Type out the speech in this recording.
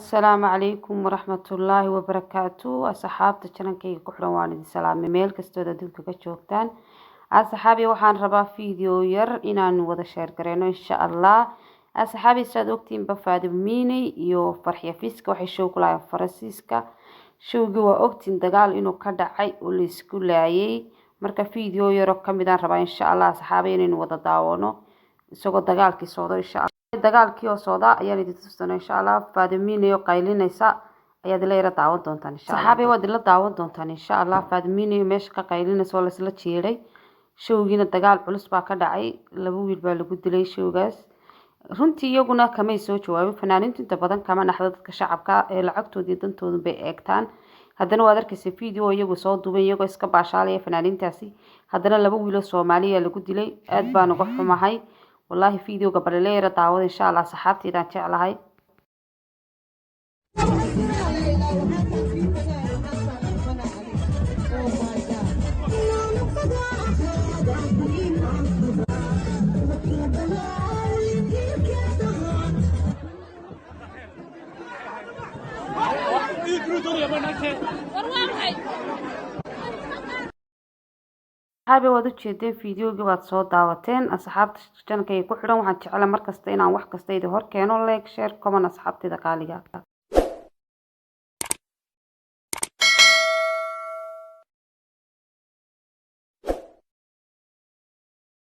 السلام عليكم ورحمة الله وبركاته أصحابتا channelkayga ku xiran waan idin salaamay meel kastoo adduunka ka joogtaan asxaabi waxaan rabaa video yar inaan wada share gareyno insha Allah asxaabi saad ogtiin ba Faadimiinay iyo Farxiyo Fiiska waxay show ku laayeen Faransiiska showgi waa ogtiin dagaal inuu ka dhacay oo la isku laayay marka video yar oo kamid aan rabaa insha Allah asxaabi inaan wada daawano isagoo dagaalkii socdo insha Allah dagaalkii oo socda ayaan idin tusinaa insha Allah Faadimiinay qaylinaysa ayaad la yara daawan doontaan insha Allah saxaabi waad la daawan doontaan insha Allah Faadimiinay meesha ka qaylinaysa oo la isla jeeray showgiina dagaal culus baa ka dhacay laba wiil baa lagu dilay showgaas runtii iyaguna kamay soo jawaabin fanaaniinta inta badan kama naxdo dadka shacabka ee lacagtoodii dantoodu bay eegtaan haddana waad arkaysaa video iyagu soo duubay iyagoo iska baashaalaya fanaaniintaasi haddana laba wiil oo Soomaaliya lagu dilay aad baan uga xumahay والله فيديو قبل ليرة تعود إن شاء الله صحابتي إذا تعال هاي صحابي waad u jeedeen fiidiyoga waad soo daawateen asxaabta channelkayga ku xiran waxaan jecelahay mar kasta inaan wax kasta idin hor keeno like share comment asxaabtayda qaaliga